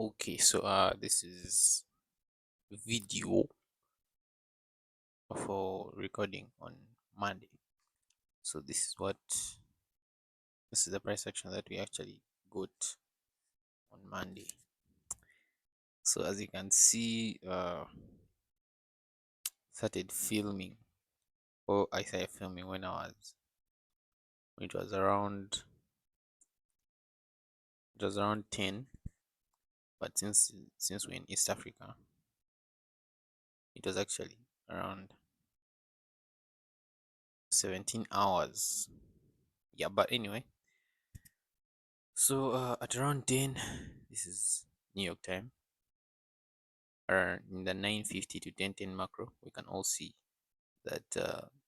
Okay, so this is video for recording on Monday. So this is the price section that we actually got on Monday. So as you can see, started filming, or I started filming when it was around 10, but since we're in East Africa, it was actually around 17 hours. Yeah, but anyway, so at around 10, this is New York time, in the 950 to 1010 macro, we can all see that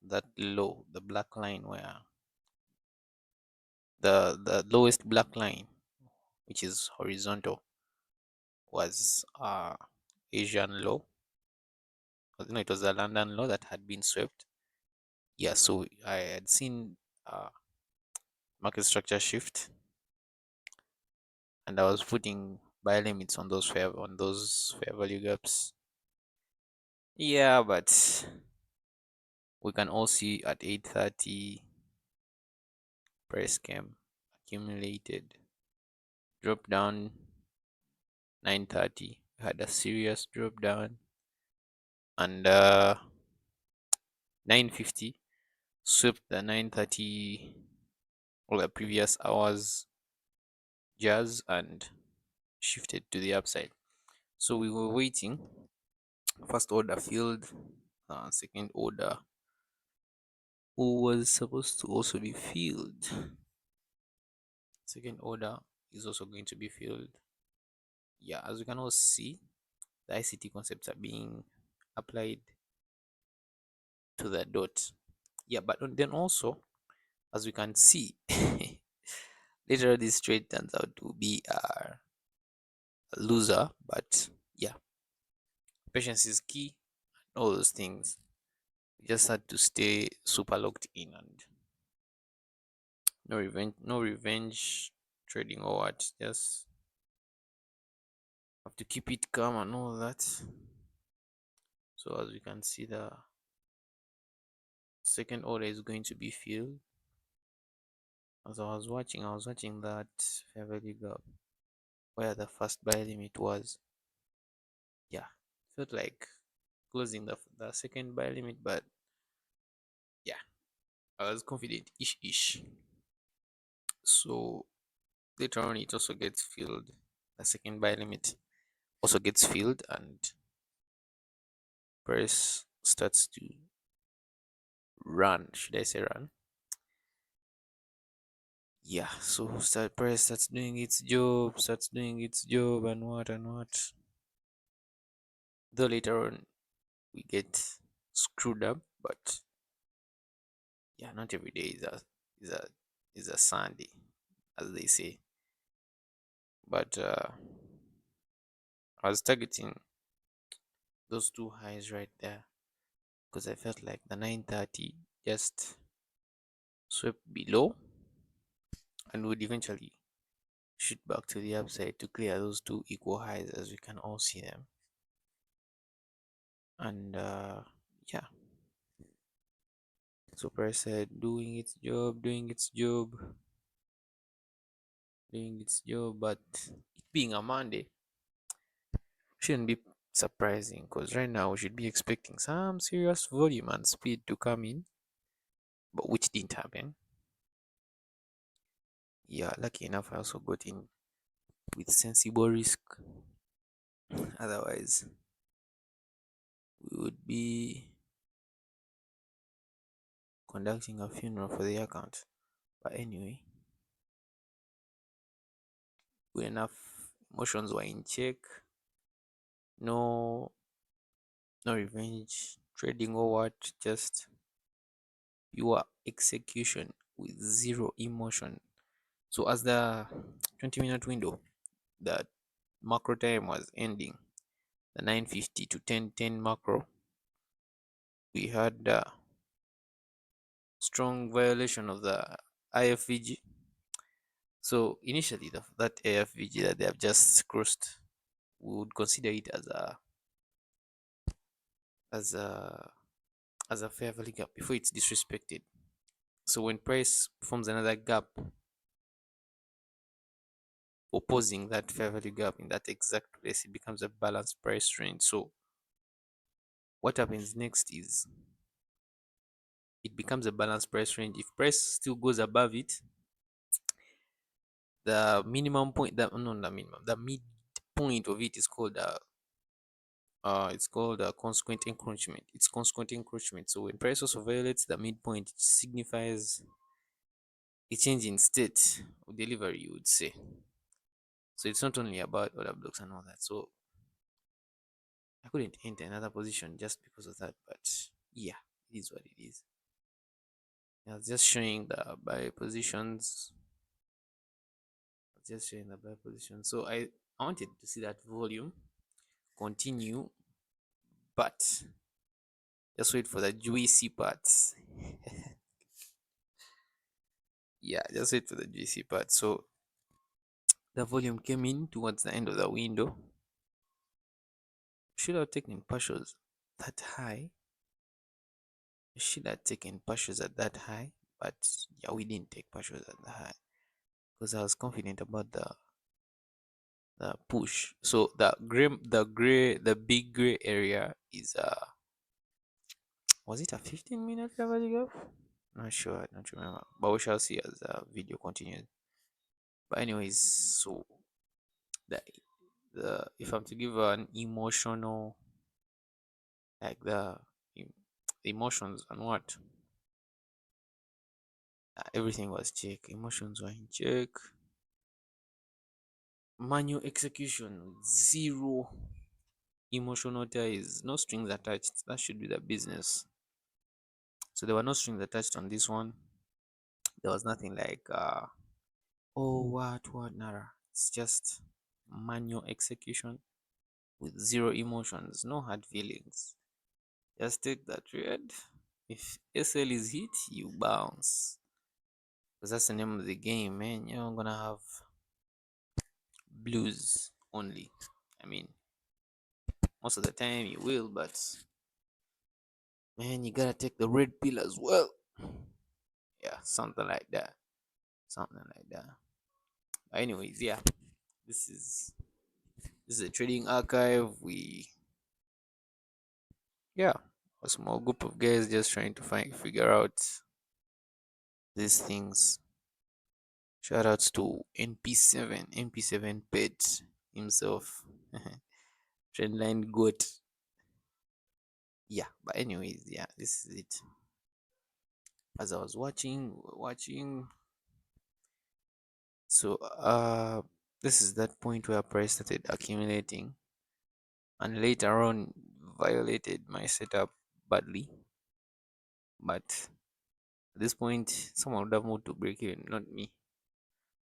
that low, the black line, where the lowest black line, which is horizontal, was Asian low. No, it was the London low that had been swept. Yeah, so I had seen market structure shift, and I was putting buy limits on those fair value gaps. Yeah, but we can all see at 8:30 price came, accumulated, drop down. 9:30 we had a serious drop down, and 9:50 swept the 9:30 or the previous hours jazz and shifted to the upside. So we were waiting. First order filled, second order, who was supposed to also be filled. Second order is also going to be filled. Yeah, as we can all see, the ICT concepts are being applied to the dot. Yeah, but then also, as we can see, later this trade turns out to be a loser. But yeah, patience is key. All those things. We just had to stay super locked in, and no revenge trading or what. Just have to keep it calm and all that. So as we can see, the second order is going to be filled. As I was watching that fair value gap where the first buy limit was. Yeah, felt like closing the second buy limit, but yeah, I was confident ish. So later on, it also gets filled. The second buy limit also gets filled, and price starts to run. Should I say run? Yeah. So price starts doing its job, and what. Though later on we get screwed up, but yeah, not every day is a is a Sunday, as they say. But I was targeting those two highs right there because I felt like the 930 just swept below and would eventually shoot back to the upside to clear those two equal highs, as we can all see them. And yeah, so price said doing its job, but it being a Monday shouldn't be surprising, because right now we should be expecting some serious volume and speed to come in, but which didn't happen. Yeah, lucky enough I also got in with sensible risk. Otherwise, we would be conducting a funeral for the account. But anyway, good enough. Emotions were in check. No, no revenge trading or what. Just pure execution with zero emotion. So as the 20-minute window, the macro time was ending, the 950 to 1010 macro, we had strong violation of the IFVG. So initially, that AFVG that they have just crossed we would consider it as a as a fair value gap before it's disrespected. So when price forms another gap opposing that fair value gap in that exact place, it becomes a balanced price range. So what happens next is it becomes a balanced price range. If price still goes above it, the minimum point, the no, the minimum, the midpoint of it is called it's called consequent encroachment. It's consequent encroachment. So when price also violates the midpoint, it signifies a change in state of delivery, you would say. So it's not only about order blocks and all that. So I couldn't enter another position just because of that, but yeah, it is what it is. I was just showing the buy positions. Just showing the buy position. So I wanted to see that volume continue, but just wait for the juicy parts. Yeah, just wait for the juicy part. So the volume came in towards the end of the window. Should have taken partials that high. Should have taken partials at that high, but yeah, we didn't take partials at the high because I was confident about the push. So the big gray area is was it a 15-minute level gap? Not sure, I don't remember. But we shall see as the video continues. But anyways, so the if I'm to give an emotional, like the emotions and what everything was check, emotions were in check, manual execution zero, emotional ties, no strings attached. That should be the business. So there were no strings attached on this one. There was nothing like oh what nara. It's just manual execution with zero emotions, no hard feelings. Just take that trade. If SL is hit, you bounce. Because that's the name of the game, man. You're gonna have blues only. I mean, most of the time you will, but man, you gotta take the red pill as well. Yeah, something like that. Something like that. But anyways, yeah. This is this is a trading archive. Yeah, a small group of guys just trying to figure out these things. Shout outs to NP7 Pet himself. Trendline goat. Yeah, but anyways, yeah, this is it. As I was watching, so this is that point where price started accumulating and later on violated my setup badly. But at this point, someone would have moved to break even, not me,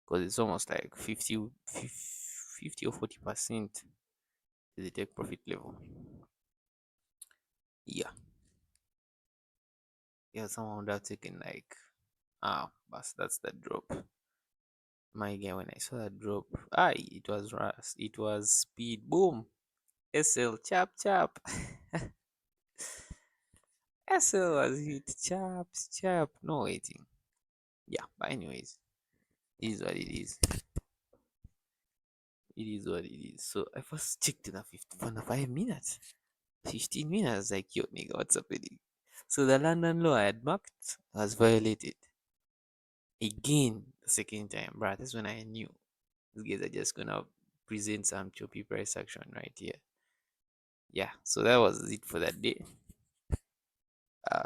because it's almost like 50 or 40% to the take profit level. Yeah, yeah, someone would have taken like but that's the drop. My guy, when I saw that drop, it was rush, it was speed, boom, SL, chap chap. SL was hit, chaps chap, no waiting. Yeah, but anyways, it is what it is. It is what it is. So I first checked in the 5 minutes, 15 minutes. Like, yo, nigga, what's happening? So the London law I had marked was violated again the second time, bruh. That's when I knew these guys are just gonna present some choppy price action right here. Yeah, so that was it for that day.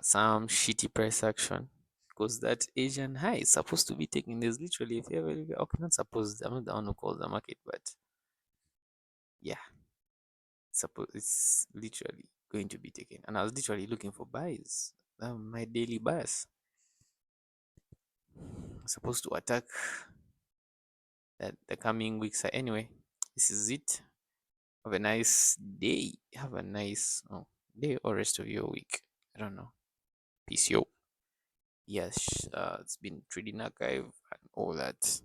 Some shitty price action because that Asian high is supposed to be taken. There's literally a fair value. Okay, not supposed. I'm not the one who calls the market, but yeah, suppose it's literally going to be taken. And I was literally looking for buys. My daily buys. I'm supposed to attack that the coming weeks. Anyway, this is it. Have a nice day. Have a nice day or rest of your week. I don't know. Peace, yo. Yes, it's been trading archive and all that.